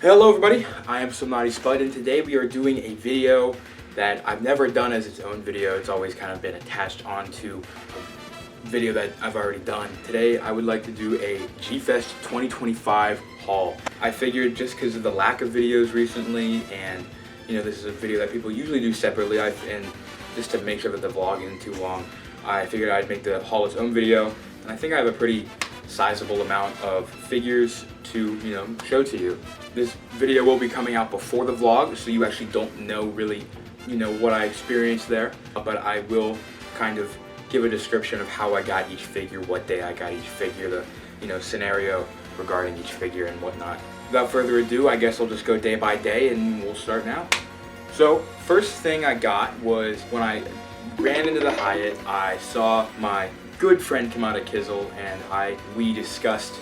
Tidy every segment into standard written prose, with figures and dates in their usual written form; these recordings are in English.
Hello everybody, I am Somnati Spud, and today we are doing a video that I've never done as its own video. It's always kind of been attached onto a video that I've already done. Today I would like to do a GFest 2025 haul. I figured just because of the lack of videos recently, and this is a video that people usually do separately, and just to make sure that the vlog isn't too long, I figured I'd make the haul its own video. And I think I have a pretty sizable amount of figures to show to you. This video will be coming out before the vlog, so you actually don't know really what I experienced there, but I will kind of give a description of how I got each figure, what day I got each figure, the scenario regarding each figure and whatnot. Without further ado, I guess I'll just go day by day and we'll start now. So first thing I got was when I ran into the Hyatt, I saw my good friend come out of Kizzle, and we discussed,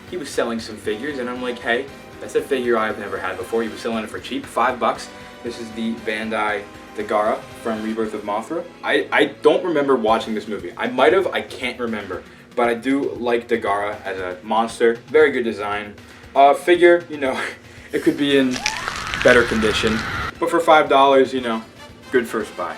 he was selling some figures, and I'm like, hey, that's a figure I've never had before. He was selling it for cheap, $5. This is the Bandai Dagara from Rebirth of Mothra. I don't remember watching this movie. I might have, I can't remember, but I do like Dagara as a monster. Very good design. Figure, it could be in better condition, but for $5, good first buy.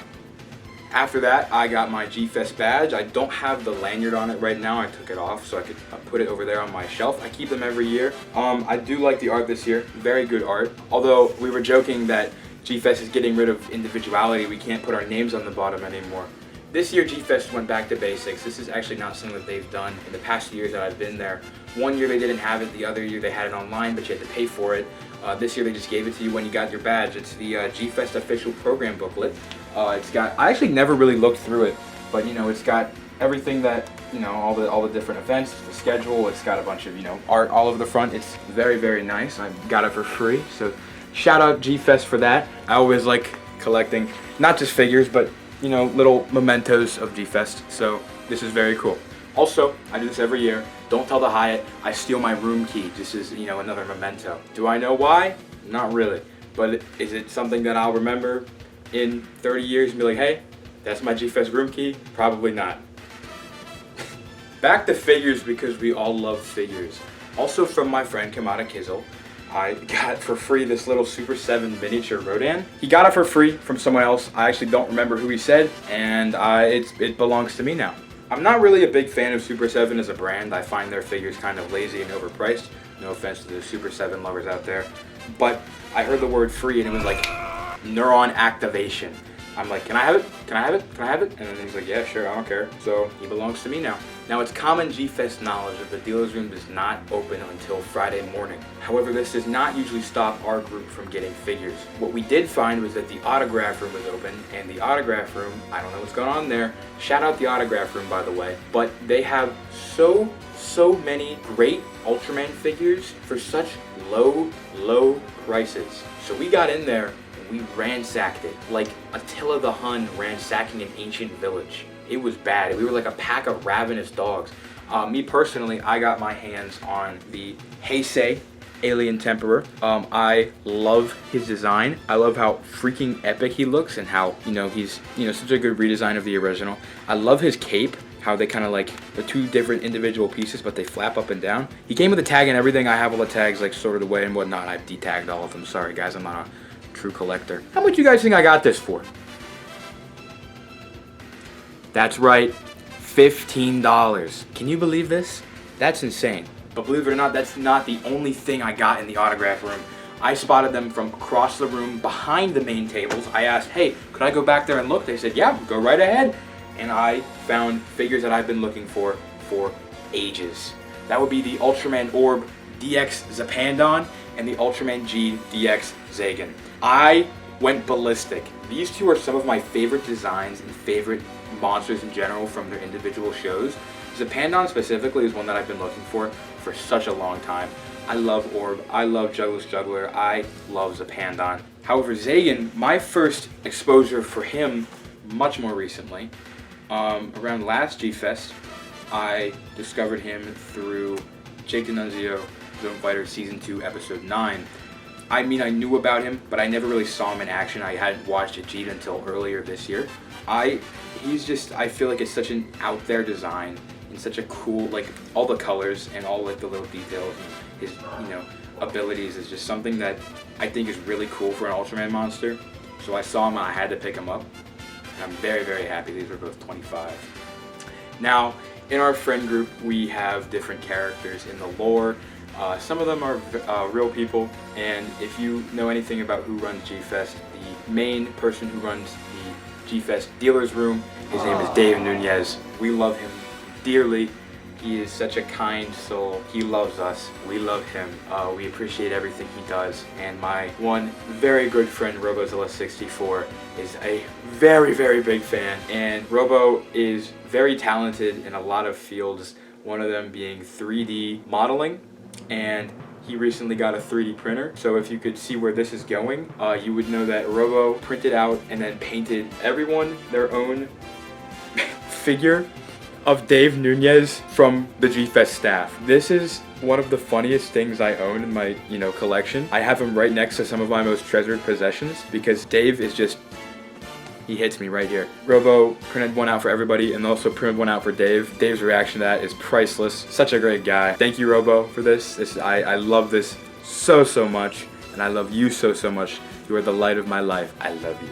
After that, I got my GFest badge. I don't have the lanyard on it right now. I took it off so I could put it over there on my shelf. I keep them every year. I do like the art this year. Very good art. Although we were joking that GFest is getting rid of individuality. We can't put our names on the bottom anymore. This year, GFest went back to basics. This is actually not something that they've done in the past years that I've been there. One year they didn't have it. The other year they had it online, but you had to pay for it. This year they just gave it to you when you got your badge. It's the GFest official program booklet. It's got, I actually never really looked through it, but it's got everything that, all the different events, the schedule. It's got a bunch of, art all over the front. It's very, very nice. I got it for free, so shout out GFest for that. I always like collecting, not just figures, but, little mementos of GFest, so this is very cool. Also, I do this every year. Don't tell the Hyatt I steal my room key. This is, another memento. Do I know why? Not really. But is it something that I'll remember in 30 years and be like, hey, that's my GFest room key? Probably not. Back to figures, because we all love figures. Also from my friend Kamada Kizzle, I got for free this little Super 7 miniature Rodan. He got it for free from someone else. I actually don't remember who he said, and it belongs to me now. I'm not really a big fan of Super 7 as a brand. I find their figures kind of lazy and overpriced. No offense to the Super 7 lovers out there. But I heard the word free and it was like neuron activation. I'm like, can I have it? Can I have it? Can I have it? And then he's like, yeah, sure, I don't care. So he belongs to me now. Now, it's common GFest knowledge that the dealer's room does not open until Friday morning. However, this does not usually stop our group from getting figures. What we did find was that the autograph room was open, and the autograph room, I don't know what's going on there. Shout out the autograph room, by the way. But they have so many great Ultraman figures for such low prices. So we got in there, we ransacked it like Attila the Hun ransacking an ancient village. It was bad. We were like a pack of ravenous dogs. Me personally, I got my hands on the Heisei Alien Temperer. I love his design. I love how freaking epic he looks, and how he's such a good redesign of the original. I love his cape, how they kind of like the two different individual pieces, but they flap up and down. He came with a tag and everything. I have all the tags like sorted away and whatnot. I've detagged all of them. Sorry guys, I'm not a true collector. How much you guys think I got this for? That's right, $15. Can you believe this? That's insane. But believe it or not, that's not the only thing I got in the autograph room. I spotted them from across the room behind the main tables. I asked, hey, could I go back there and look? They said, yeah, go right ahead. And I found figures that I've been looking for ages. That would be the Ultraman Orb DX Zapandon and the Ultraman G DX Zagan. I went ballistic. These two are some of my favorite designs and favorite monsters in general from their individual shows. Zapandon specifically is one that I've been looking for such a long time. I love Orb, I love Juggler's Juggler, I love Zapandon. However, Zagan, my first exposure for him much more recently, around last GFest, I discovered him through Jake D'Annunzio, Zone Fighter Season 2, Episode 9. I mean, I knew about him, but I never really saw him in action. I hadn't watched Ajit until earlier this year. I feel like it's such an out there design and such a cool, like all the colors and all like the little details and his, abilities is just something that I think is really cool for an Ultraman monster. So I saw him and I had to pick him up. And I'm very, very happy. These were both 25. Now, in our friend group, we have different characters in the lore. Some of them are real people, and if you know anything about who runs GFest, the main person who runs the GFest dealer's room, his name is Dave Nunez. We love him dearly. He is such a kind soul. He loves us. We love him. We appreciate everything he does. And my one very good friend, Robozilla64, is a very, very big fan. And Robo is very talented in a lot of fields, one of them being 3D modeling. And he recently got a 3D printer. So if you could see where this is going, you would know that Robo printed out and then painted everyone their own figure of Dave Nunez from the GFest staff. This is one of the funniest things I own in my, collection. I have him right next to some of my most treasured possessions because Dave is just, he hits me right here. Robo printed one out for everybody and also printed one out for Dave. Dave's reaction to that is priceless. Such a great guy. Thank you, Robo, for this. I love this so much, and I love you so much. You are the light of my life. I love you.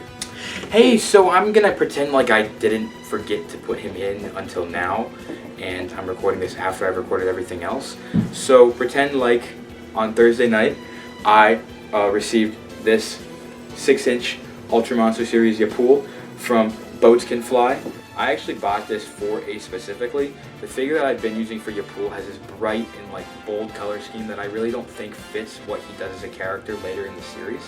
Hey, so I'm gonna pretend like I didn't forget to put him in until now, and I'm recording this after I've recorded everything else. So pretend like on Thursday night, I received this 6-inch Ultra Monster Series Yapul from Boats Can Fly. I actually bought this for Ace specifically. The figure that I've been using for Yapul has this bright and bold color scheme that I really don't think fits what he does as a character later in the series.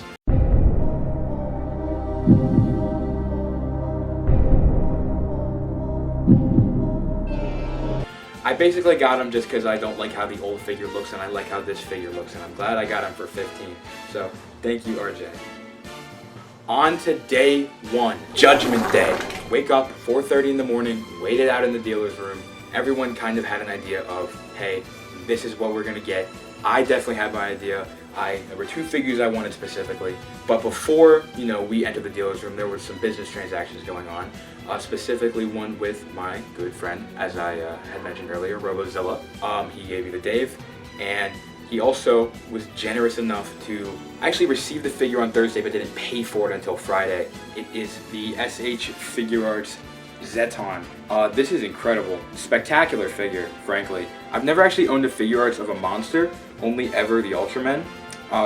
I basically got him just because I don't like how the old figure looks and I like how this figure looks, and I'm glad I got him for 15. So thank you, RJ. On to day one, Judgment Day. Wake up 4:30 in the morning, waited out in the dealer's room. Everyone kind of had an idea of, hey, this is what we're gonna get. I definitely had my idea. There were 2 figures I wanted specifically, but before we entered the dealer's room, there were some business transactions going on. Specifically one with my good friend, as I had mentioned earlier, Robozilla. He gave me the Dave, and he also was generous enough to actually receive the figure on Thursday, but didn't pay for it until Friday. It is the SH Figure Arts Zeton. This is incredible. Spectacular figure, frankly. I've never actually owned a Figure Arts of a monster, only ever the Ultramen.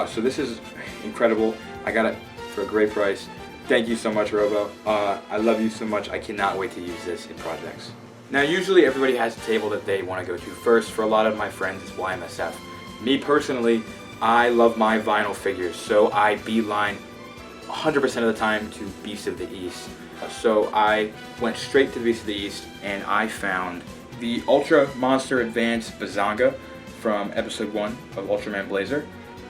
So this is incredible. I got it for a great price. Thank you so much, Robo. I love you so much. I cannot wait to use this in projects. Now, usually everybody has a table that they want to go to first. For a lot of my friends, it's YMSF. Me personally, I love my vinyl figures, so I beeline 100% of the time to Beast of the East. So I went straight to Beast of the East, and I found the Ultra Monster Advance Bazanga from episode 1 of Ultraman Blazer.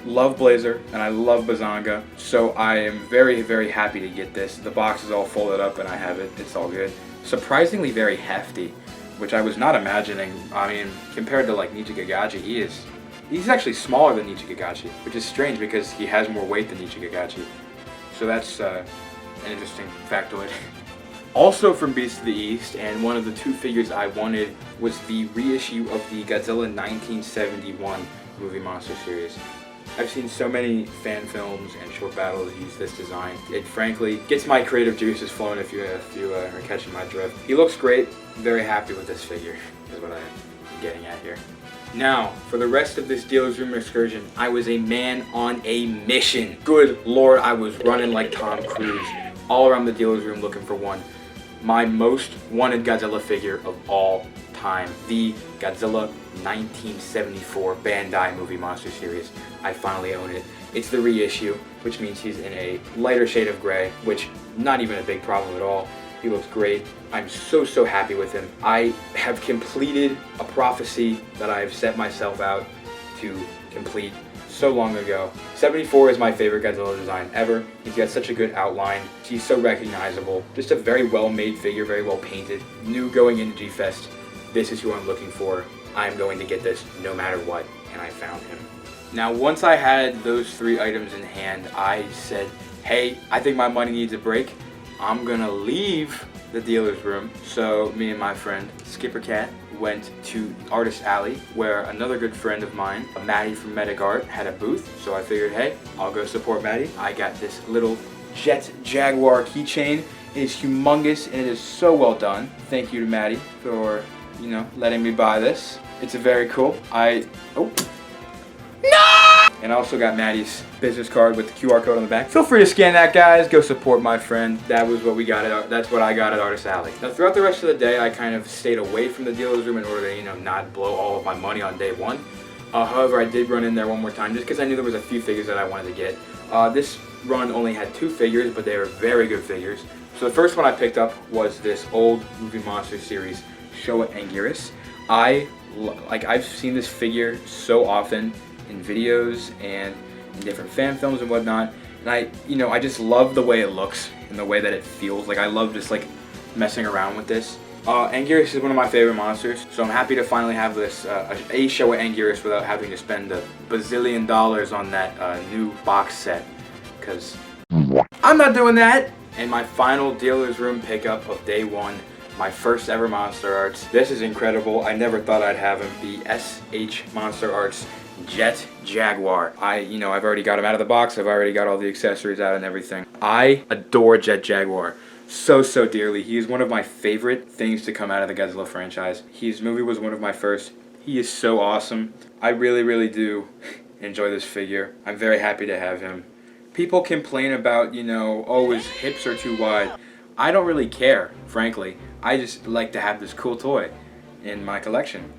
Love Blazer, and I love Bazanga, so I am very, very happy to get this. The box is all folded up and I have it. It's all good. Surprisingly very hefty, which I was not imagining. I mean, compared to Nichi Gagachi, he's actually smaller than Nichi Gagachi, which is strange because he has more weight than Nichi Gagachi. So that's an interesting factoid. Also from Beast of the East, and one of the 2 figures I wanted, was the reissue of the Godzilla 1971 movie monster series. I've seen so many fan films and short battles use this design. It frankly gets my creative juices flowing if you are catching my drift. He looks great. Very happy with this figure is what I'm getting at here. Now, for the rest of this dealer's room excursion, I was a man on a mission. Good Lord, I was running like Tom Cruise all around the dealer's room looking for one. My most wanted Godzilla figure of all time, the Godzilla 1974 Bandai movie monster series. I finally own it. It's the reissue, which means he's in a lighter shade of gray, which not even a big problem at all. He looks great. I'm so happy with him. I have completed a prophecy that I've set myself out to complete so long ago. 74 is my favorite Godzilla design ever. He's got such a good outline. He's so recognizable. Just a very well-made figure, very well painted. Knew going into GFest, this is who I'm looking for. I'm going to get this no matter what, and I found him. Now, once I had those 3 items in hand, I said, hey, I think my money needs a break. I'm gonna leave the dealer's room. So me and my friend Skipper Cat went to Artist Alley, where another good friend of mine, Maddie from Medic Art, had a booth. So I figured, hey, I'll go support Maddie. I got this little Jet Jaguar keychain. It is humongous and it is so well done. Thank you to Maddie for, you know, letting me buy this. It's a very cool. And I also got Maddie's business card with the QR code on the back. Feel free to scan that, guys. Go support my friend. That was what we got at. That's what I got at Artist Alley. Now, throughout the rest of the day, I kind of stayed away from the dealer's room in order to, you know, not blow all of my money on day one. However, I did run in there one more time just because I knew there was a few figures that I wanted to get. This run only had 2 figures, but they were very good figures. So the first one I picked up was this old Movie Monster series, Showa Anguirus. I've seen this figure so often in videos and in different fan films and whatnot, and I just love the way it looks and the way that it feels. Like, I love just like messing around with this. Anguirus is one of my favorite monsters, so I'm happy to finally have this a Showa Anguirus without having to spend a bazillion dollars on that new box set, because I'm not doing that. And my final dealer's room pickup of day one, my first ever Monster Arts. This is incredible. I never thought I'd have him. The SH Monster Arts Jet Jaguar. I've already got him out of the box. I've already got all the accessories out and everything. I adore Jet Jaguar so dearly. He is one of my favorite things to come out of the Godzilla franchise. His movie was one of my first. He is so awesome. I really do enjoy this figure. I'm very happy to have him. People complain about, oh, his hips are too wide. I don't really care, frankly. I just like to have this cool toy in my collection,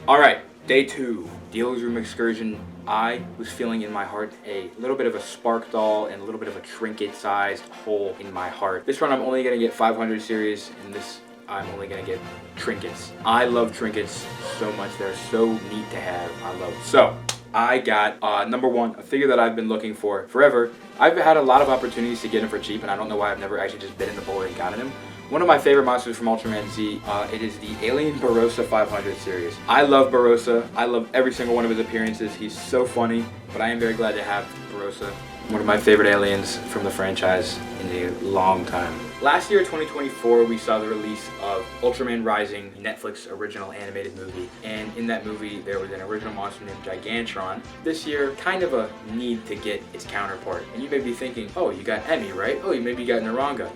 Alright, day 2, dealer's room excursion. I was feeling in my heart a little bit of a spark doll and a little bit of a trinket-sized hole in my heart. This run I'm only going to get 500 series, and this I'm only going to get trinkets. I love trinkets so much. They're so neat to have. I love them. So, I got, number one, a figure that I've been looking for forever. I've had a lot of opportunities to get him for cheap, and I don't know why I've never actually just bit in the bullet and gotten him. One of my favorite monsters from Ultraman Z, it is the Alien Barossa 500 series. I love Barossa. I love every single one of his appearances. He's so funny, but I am very glad to have Barossa. One of my favorite aliens from the franchise in a long time. Last year, 2024, we saw the release of Ultraman Rising, Netflix original animated movie. And in that movie, there was an original monster named Gigantron. This year, kind of a need to get its counterpart. And you may be thinking, oh, you got Emmy, right? Oh, you maybe got Naranga.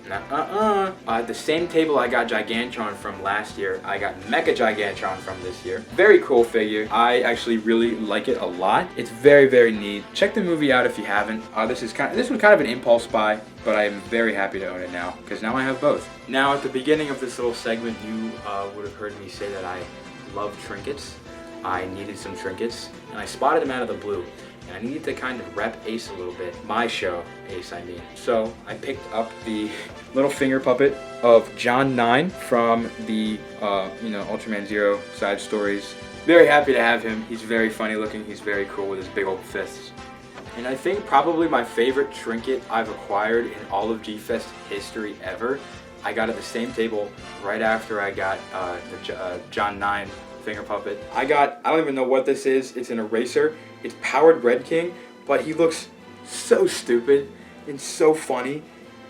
At the same table I got Gigantron from last year, I got Mecha Gigantron from this year. Very cool figure. I actually really like it a lot. It's very neat. Check the movie out if you haven't. This was kind of an impulse buy, but I am very happy to own it now, because now I have both. Now, at the beginning of this little segment, you would have heard me say that I love trinkets. I needed some trinkets, and I spotted them out of the blue. And I needed to kind of rep Ace a little bit. My show, Ace, I mean. So, I picked up the little finger puppet of John 9 from the, Ultraman Zero side stories. Very happy to have him. He's very funny looking. He's very cool with his big old fists. And I think probably my favorite trinket I've acquired in all of GFest history ever, I got at the same table right after I got the John 9 finger puppet. I don't even know what this is. It's an eraser. It's Powered Red King, but he looks so stupid and so funny.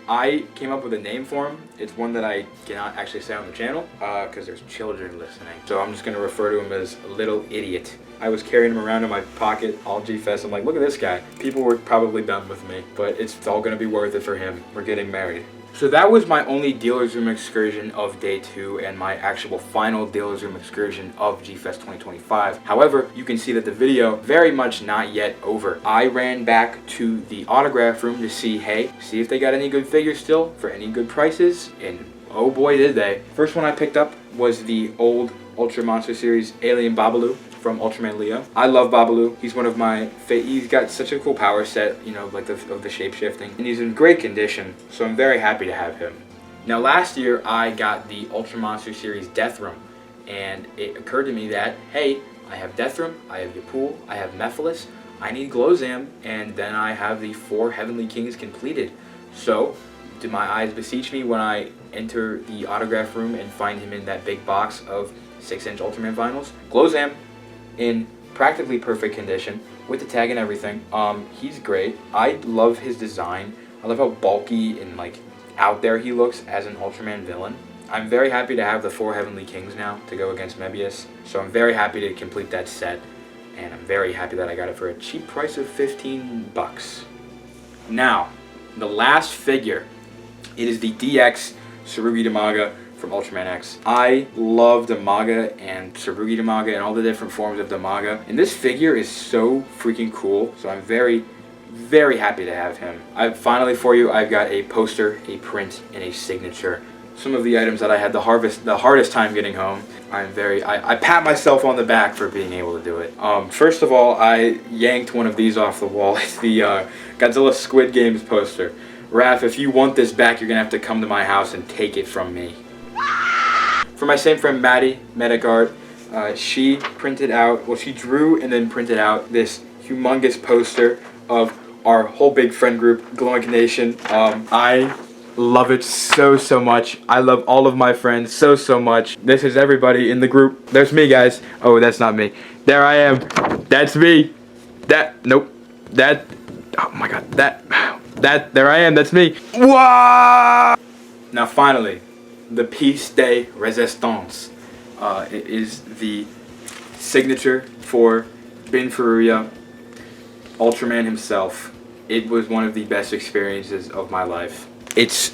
I came up with a name for him. It's one that I cannot actually say on the channel because there's children listening. So I'm just going to refer to him as Little Idiot. I was carrying him around in my pocket all GFest. I'm like, look at this guy. People were probably done with me, but it's all going to be worth it for him. We're getting married. So that was my only dealer's room excursion of day 2 and my actual final dealer's room excursion of GFest 2025. However, you can see that the video very much not yet over. I ran back to the autograph room to see if they got any good figures still for any good prices, and oh boy did they. First one I picked up was the old Ultra Monster series Alien Babalu from Ultraman Leo. I love Babalu. He's one of my he's got such a cool power set, like of the shape-shifting, and he's in great condition, so I'm very happy to have him. Now, last year I got the Ultra Monster series Death Room, and it occurred to me that, hey, I have Death Room, I have Yapul, I have Mephiles, I need Glowzam, and then I have the 4 Heavenly Kings completed. So, do my eyes beseech me when I enter the autograph room and find him in that big box of 6-inch Ultraman vinyls? Glowzam, in practically perfect condition with the tag and everything. He's great. I love his design. I love how bulky and like out there he looks as an Ultraman villain. I'm very happy to have the 4 Heavenly Kings now to go against Mebius. So I'm very happy to complete that set. And I'm very happy that I got it for a cheap price of 15 bucks. Now, the last figure. It is the DX Tsurugi Damaga from Ultraman X. I love Damaga and Tsurugi Damaga and all the different forms of Damaga. And this figure is so freaking cool. So I'm very, very happy to have him. Finally for you, I've got a poster, a print, and a signature. Some of the items that I had the hardest time getting home. I pat myself on the back for being able to do it. First of all, I yanked one of these off the wall. It's the Godzilla Squid Games poster. Raph, if you want this back, you're gonna have to come to my house and take it from me. For my same friend Maddie, Medic Art, she printed out, well, she drew and then printed out this humongous poster of our whole big friend group, Glowing Nation. I love it so much. I love all of my friends so much. This is everybody in the group. There's me, guys. Oh, that's not me. There I am. That's me. Nope. Oh my god. There I am. That's me. Whoa! Now finally, the piece de resistance. It is the signature for Bin Furuya, Ultraman himself. It was one of the best experiences of my life. It's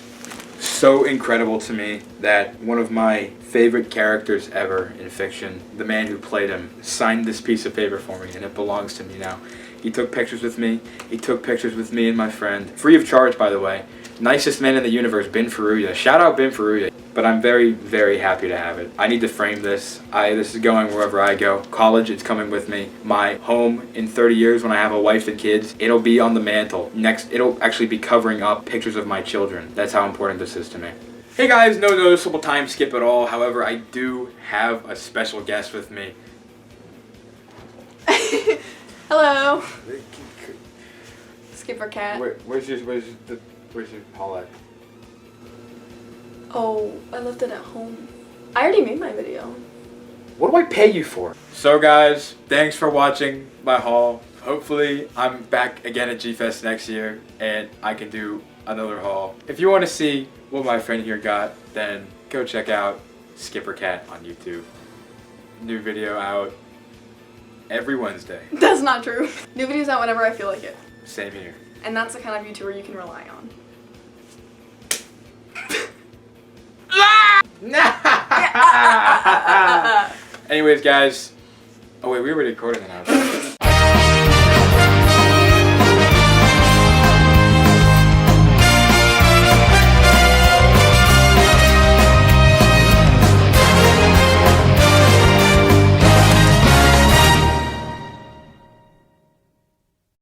so incredible to me that one of my favorite characters ever in fiction, the man who played him, signed this piece of paper for me, and it belongs to me now. He took pictures with me. He took pictures with me and my friend. Free of charge, by the way. Nicest man in the universe, Bin Furuya. Shout out Bin Furuya. But I'm very, very happy to have it. I need to frame this. This is going wherever I go. College, it's coming with me. My home in 30 years when I have a wife and kids, it'll be on the mantle. Next, it'll actually be covering up pictures of my children. That's how important this is to me. Hey guys, no noticeable time skip at all. However, I do have a special guest with me. Hello. Skipper Cat. Where's your Paulette? Oh, I left it at home. I already made my video. What do I pay you for? So guys, thanks for watching my haul. Hopefully I'm back again at GFest next year and I can do another haul. If you want to see what my friend here got, then go check out Skipper Cat on YouTube. New video out every Wednesday. That's not true. New videos out whenever I feel like it. Same here. And that's the kind of YouTuber you can rely on. Anyways, guys. Oh wait, we were recording it now.